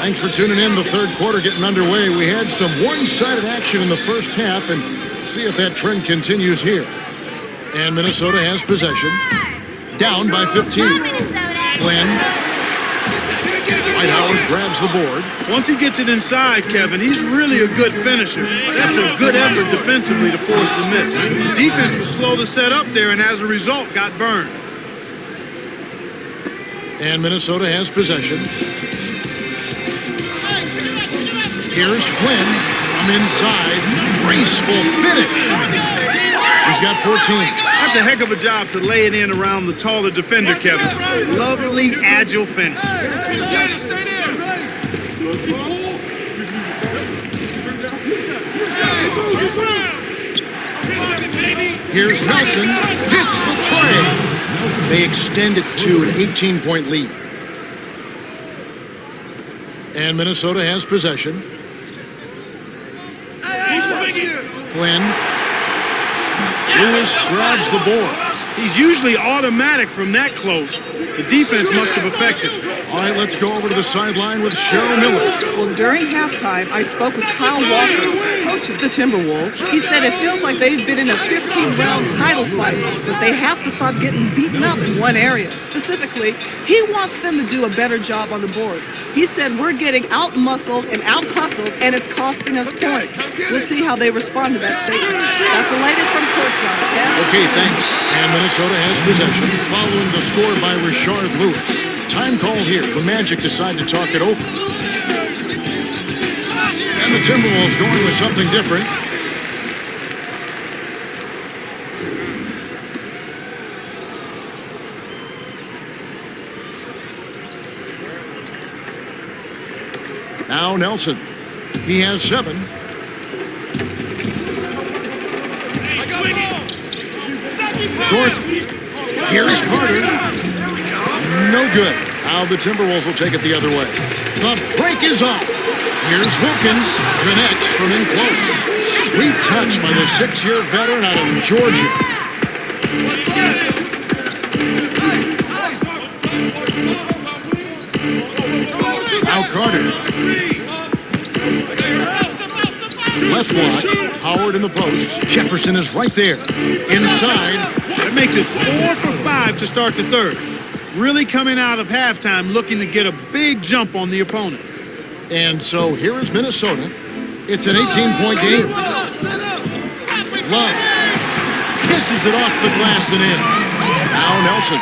Thanks for tuning in. The third quarter getting underway. We had some one-sided action in the first half, and see if that trend continues here. And Minnesota has possession. Down by 15. Glenn. Dwight Howard grabs the board. Once he gets it inside, Kevin, he's really a good finisher. That's a good effort defensively to force the miss. The defense was slow to set up there, and as a result, got burned. And Minnesota has possession. Here's Flynn from inside. Graceful finish. He's got 14. That's a heck of a job to lay it in around the taller defender, Kevin. Lovely, agile finish. Here's Nelson. Hits the tray. They extend it to an 18-point lead. And Minnesota has possession. Flynn. Lewis grabs the board. He's usually automatic from that close. The defense must have affected him. All right, let's go over to the sideline with Cheryl Miller. Well, during halftime, I spoke with Kyle Walker, coach of the Timberwolves. He said it feels like they've been in a 15-round title fight, but they have to stop getting beaten up in one area. Specifically, he wants them to do a better job on the boards. He said we're getting out-muscled and out-hustled, and it's costing us points. We'll see how they respond to that statement. That's the latest from courtside. Yeah? Okay, thanks. And Minnesota has possession following the score by Rashard Lewis. Time call here. The Magic decide to talk it over. And the Timberwolves going with something different. Now Nelson. He has 7. Short. Here's Carter. No good. Now the Timberwolves will take it the other way. The break is off. Here's Wilkins. Connects from in close. Sweet touch by the 6-year veteran out of Georgia. Now Carter. Left block. Howard in the post. Jefferson is right there. Inside. That makes it 4 for 5 to start the third. Really coming out of halftime looking to get a big jump on the opponent. And so here is Minnesota. It's an 18-point game. Love kisses it off the glass and in. Now Nelson.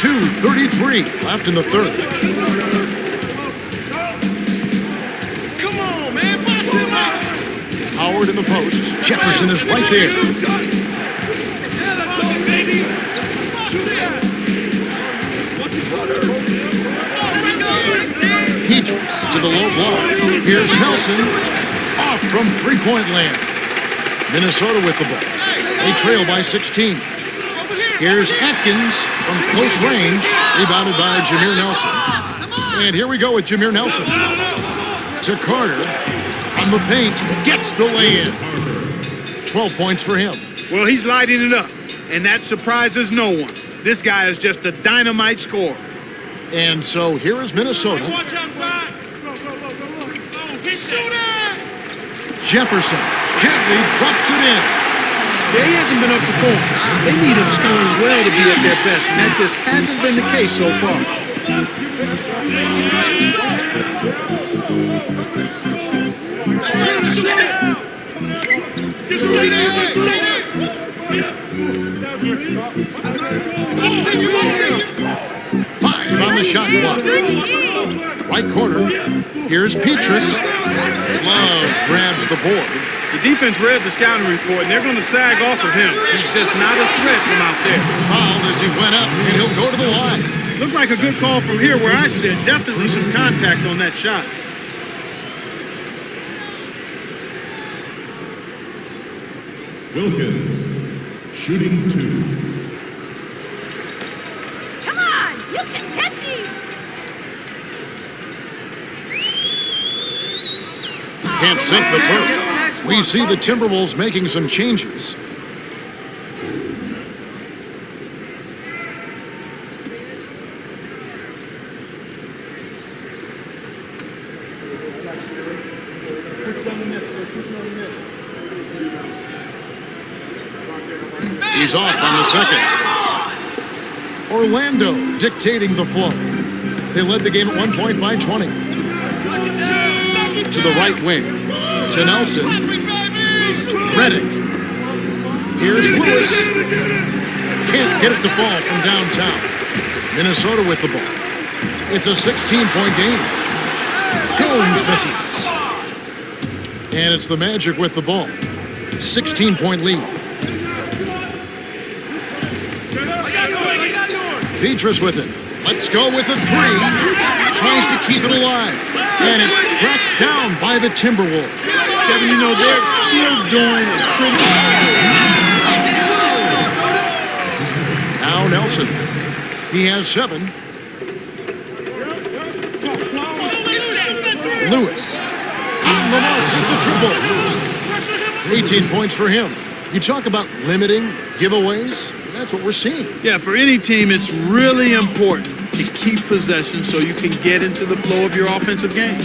2:33 left in the third. Come on, man. Box him up. Howard in the post. Jefferson is right there. Petrus to the low block. Here's Nelson. Off from three-point land. Minnesota with the ball. They trail by 16. Here's Atkins from close range. Rebounded by Jameer Nelson. And here we go with Jameer Nelson. To Carter. On the paint. Gets the lay-in. 12 points for him. Well, he's lighting it up. And that surprises no one. This guy is just a dynamite scorer. And so here is Minnesota. Jefferson gently drops it in. Yeah, he hasn't been up to form. They need him scoring well to be at their best, and that just hasn't been the case so far. Five on the shot clock. Right corner. Here's Petrus. Love grabs the board. The defense read the scouting report, and they're going to sag off of him. He's just not a threat from out there. Fouled as he went up, and he'll go to the line. Looks like a good call from here where I sit. Definitely some contact on that shot. Wilkins, shooting 2. Come on, you can hit these. Can't sink the first. We see the Timberwolves making some changes. He's off on the second. Orlando dictating the flow. They led the game at one point by 20. To the right wing. To Nelson. Reddick. Here's Lewis. Can't get it to fall from downtown. Minnesota with the ball. It's a 16-point game. Jones misses. And it's the Magic with the ball. 16-point lead. Petrus with it. Let's go with a three. Tries to keep it alive. And it's tracked down by the Timberwolves. Kevin, you know, they're still doing a pretty... Now Nelson. He has 7. Lewis. On the mark for the triple. 18 points for him. You talk about limiting giveaways. That's what we're seeing. Yeah, for any team, it's really important to keep possession so you can get into the flow of your offensive game.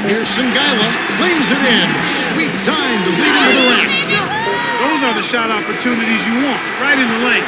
Here's Singala, lays it in. Sweet time to lead into the rack. Those are the shot opportunities you want, right in the lane.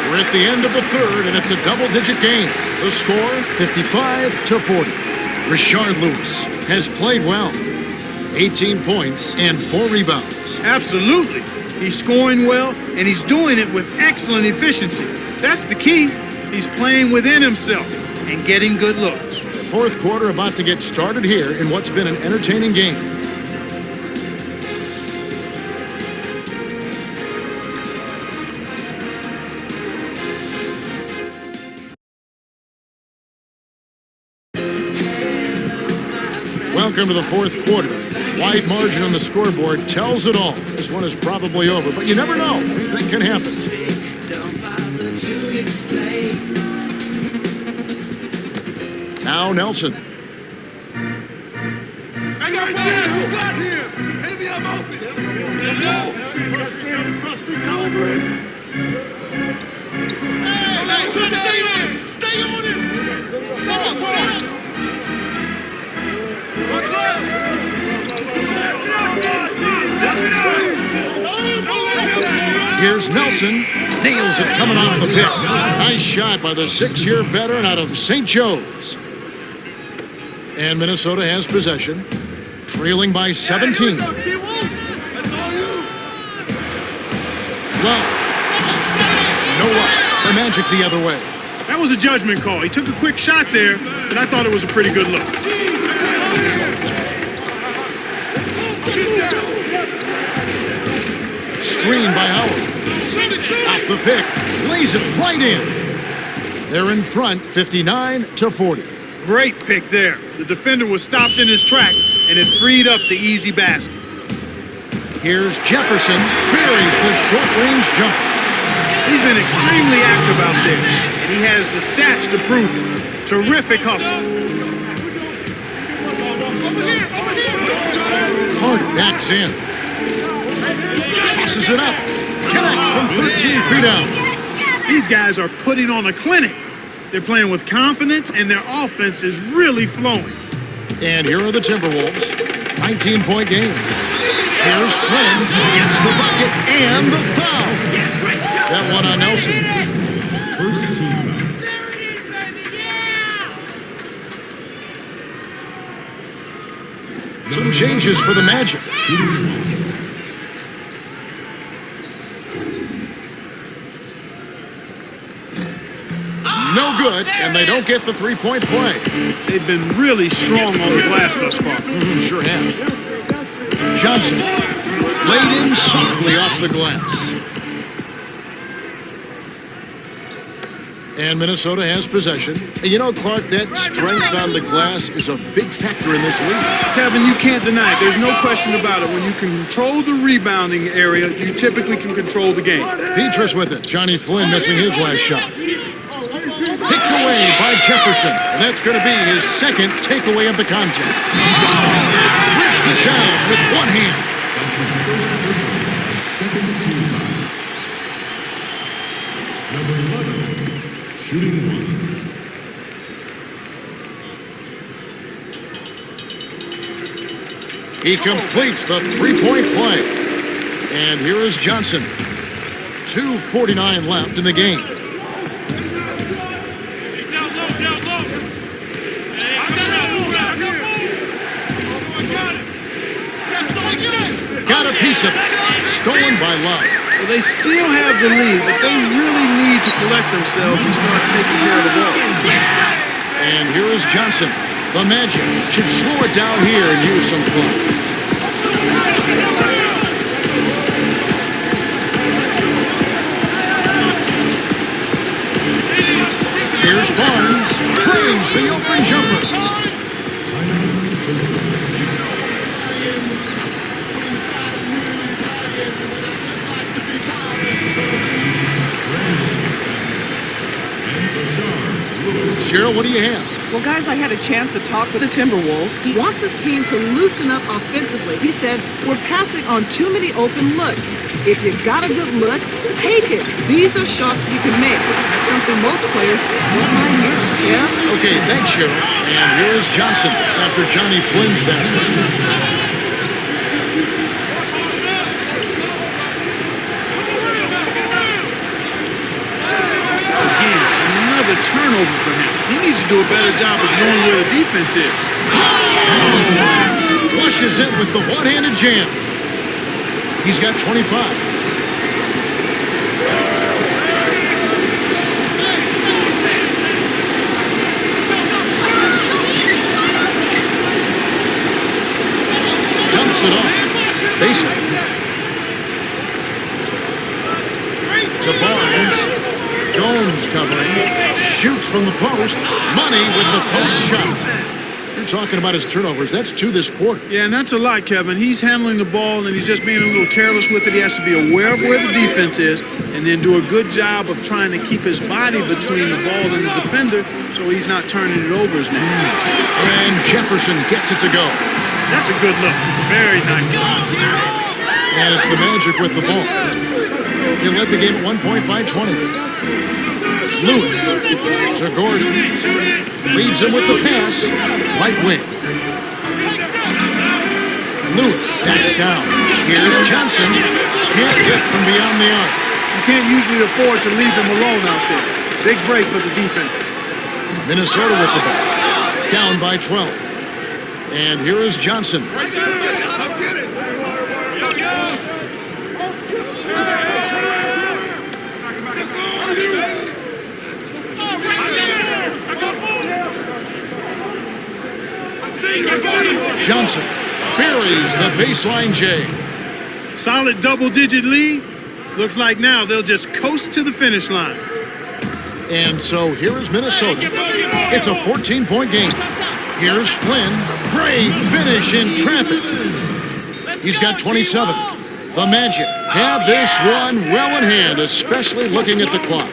We're at the end of the third, and it's a double-digit game. The score, 55-40. Rashard Lewis has played well. 18 points and 4 rebounds. Absolutely. He's scoring well, and he's doing it with excellent efficiency. That's the key. He's playing within himself and getting good looks. The fourth quarter about to get started here in what's been an entertaining game. Welcome to the fourth quarter. Wide margin on the scoreboard tells it all. This one is probably over, but you never know. Anything can happen. Now Nelson. I got him. Maybe I'm open. Stay on it. Here's Nelson. Nails it coming off the pick. Nice shot by the 6-year veteran out of St. Joe's. And Minnesota has possession. Trailing by 17. Love. No luck. The Magic the other way. That was a judgment call. He took a quick shot there, but I thought it was a pretty good look. Screen by Howard. Off the pick. Lays it right in. They're in front, 59-40. Great pick there. The defender was stopped in his track, and it freed up the easy basket. Here's Jefferson. Buries the short-range jumper. He's been extremely active out there, and he has the stats to prove it. Terrific hustle. Carter backs in. Tosses it up. Connects from 13 feet out. These guys are putting on a clinic. They're playing with confidence, and their offense is really flowing. And here are the Timberwolves. 19-point game. Here's Flynn. Gets the bucket and the foul. That one on Nelson. First team. Some changes for the Magic. No good, and they don't get the three-point play. They've been really strong on the glass thus far. Sure have. Johnson laid in softly off the glass. And Minnesota has possession. And you know, Clark, that strength on the glass is a big factor in this league. Kevin, you can't deny it. There's no question about it. When you can control the rebounding area, you typically can control the game. Petrus with it. Johnny Flynn missing his last shot. Picked away by Jefferson. And that's going to be his second takeaway of the contest. Rips it down with one hand. Second team. Number 11. Shooting one. He completes the three-point play. And here is Johnson. 2:49 left in the game. Got a piece of it. Stolen by Love. Well, they still have the lead, but they really need to collect themselves and start taking care of the ball. And here is Johnson. The Magic should slow it down here and use some fun. Here's Barnes. Praise the open jumper. Cheryl, what do you have? Well, guys, I had a chance to talk with the Timberwolves. He wants his team to loosen up offensively. He said, we're passing on too many open looks. If you got a good look, take it. These are shots you can make. That's something most players don't mind hearing. Yeah? Okay, thanks, Cheryl. And here's Johnson after Johnny Flynn's basket. Another turnover for him. He needs to do a better job of knowing where the defense is. Flushes it with the one-handed jam. He's got 25. Dumps it off. Baseline. To Barnes. Jones covering, shoots from the post, Money with the post shot. You're talking about his turnovers. That's 2 this quarter. Yeah, and that's a lot, Kevin. He's handling the ball, and he's just being a little careless with it. He has to be aware of where the defense is, and then do a good job of trying to keep his body between the ball and the defender so he's not turning it over his neck. And Jefferson gets it to go. That's a good look. Very nice. And it's the Magic with the ball. They led the game at one point by 20. Lewis to Gordon. Leads him with the pass. Right wing. Lewis backs down. Here's Johnson. Can't get from beyond the arc. You can't usually afford to leave him alone out there. Big break for the defense. Minnesota with the ball. Down by 12. And here is Johnson. Johnson buries the baseline J. Solid double-digit lead. Looks like now they'll just coast to the finish line. And so here is Minnesota. It's a 14-point game. Here's Flynn. Great finish in traffic. He's got 27. The Magic have this one well in hand, especially looking at the clock.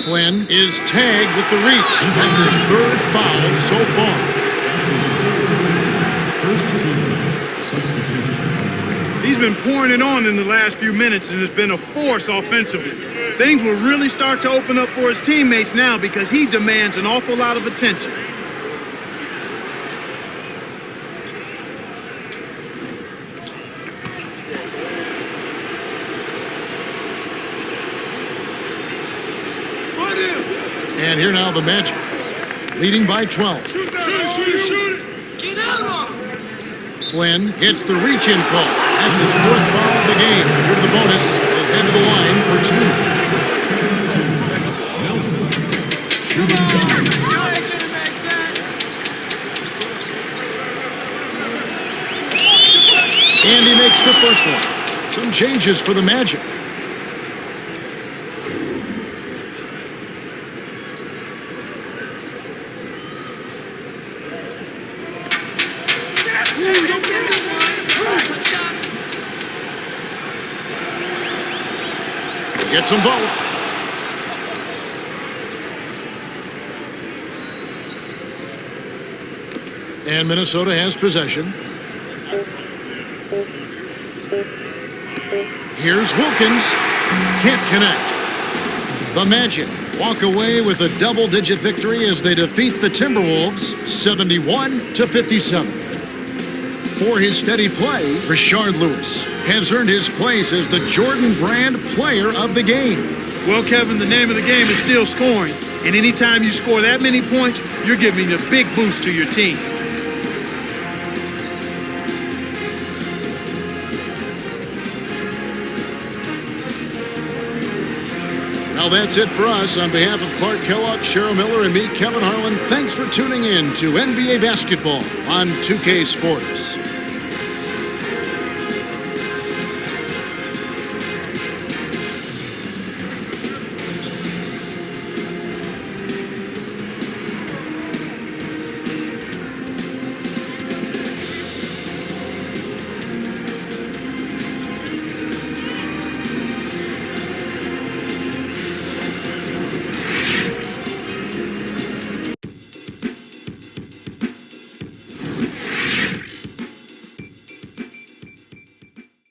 Flynn is tagged with the reach. That's his 3rd foul so far. He's been pouring it on in the last few minutes and has been a force offensively. Things will really start to open up for his teammates now because he demands an awful lot of attention. And here now the Magic, leading by 12. Shoot it. Get out on him. Flynn gets the reach-in call. That's his 4th foul of the game. Here to the bonus, they head to the line for 2. And he makes the first one. Some changes for the Magic. Gets them both. And Minnesota has possession. Here's Wilkins. Can't connect. The Magic walk away with a double-digit victory as they defeat the Timberwolves 71-57. For his steady play, Rashard Lewis has earned his place as the Jordan Brand Player of the Game. Well, Kevin, the name of the game is still scoring. And anytime you score that many points, you're giving a big boost to your team. Well, that's it for us. On behalf of Clark Kellogg, Cheryl Miller, and me, Kevin Harlan, thanks for tuning in to NBA Basketball on 2K Sports.